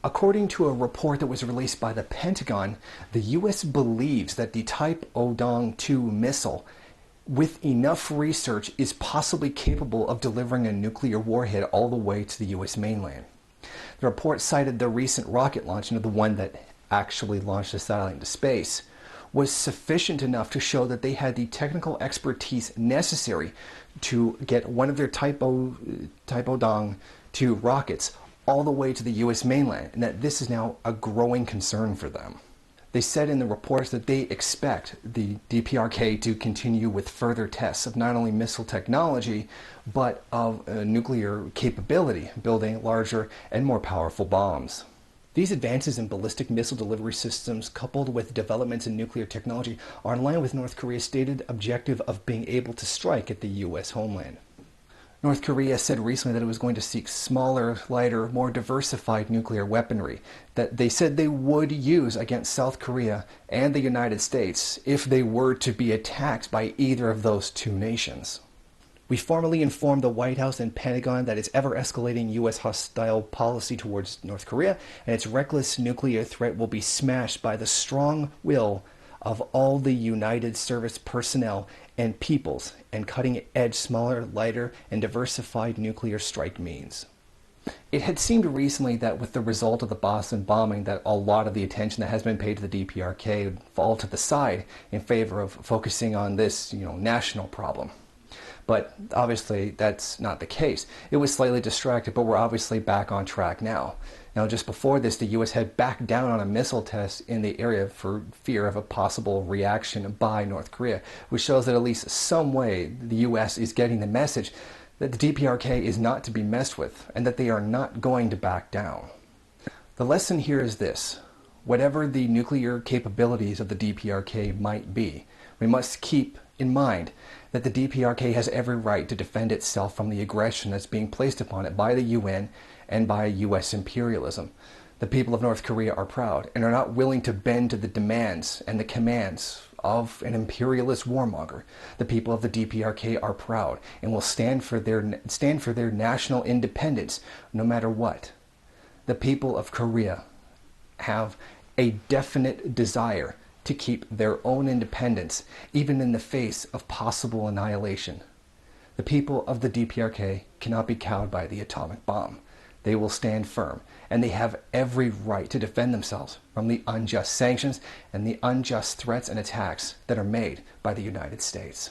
According to a report that was released by the Pentagon, the U.S. believes that the Type Odong-2 missile, with enough research, is possibly capable of delivering a nuclear warhead all the way to the U.S. mainland. The report cited the recent rocket launch, the one that actually launched the satellite into space, was sufficient enough to show that they had the technical expertise necessary to get one of their Type Odong-2 rockets all the way to the U.S. mainland, and that this is now a growing concern for them. They said in the reports that they expect the DPRK to continue with further tests of not only missile technology, but of nuclear capability, building larger and more powerful bombs. These advances in ballistic missile delivery systems, coupled with developments in nuclear technology, are in line with North Korea's stated objective of being able to strike at the U.S. homeland. North Korea said recently that it was going to seek smaller, lighter, more diversified nuclear weaponry that they said they would use against South Korea and the United States if they were to be attacked by either of those two nations. We formally informed the White House and Pentagon that its ever-escalating U.S. hostile policy towards North Korea and its reckless nuclear threat will be smashed by the strong will of all the United Service personnel and peoples and cutting-edge, smaller, lighter, and diversified nuclear strike means. It had seemed recently that with the result of the Boston bombing that a lot of the attention that has been paid to the DPRK would fall to the side in favor of focusing on this, national problem. But obviously that's not the case. It was slightly distracted, but we're obviously back on track now. Now, just before this, the U.S. had backed down on a missile test in the area for fear of a possible reaction by North Korea, which shows that at least some way the U.S. is getting the message that the DPRK is not to be messed with and that they are not going to back down. The lesson here is this: whatever the nuclear capabilities of the DPRK might be, we must keep in mind that the DPRK has every right to defend itself from the aggression that's being placed upon it by the UN and by U.S. imperialism. The people of North Korea are proud and are not willing to bend to the demands and the commands of an imperialist warmonger. The people of the DPRK are proud and will stand for their national independence no matter what. The people of Korea have a definite desire to keep their own independence, even in the face of possible annihilation. The people of the DPRK cannot be cowed by the atomic bomb. They will stand firm, and they have every right to defend themselves from the unjust sanctions and the unjust threats and attacks that are made by the United States.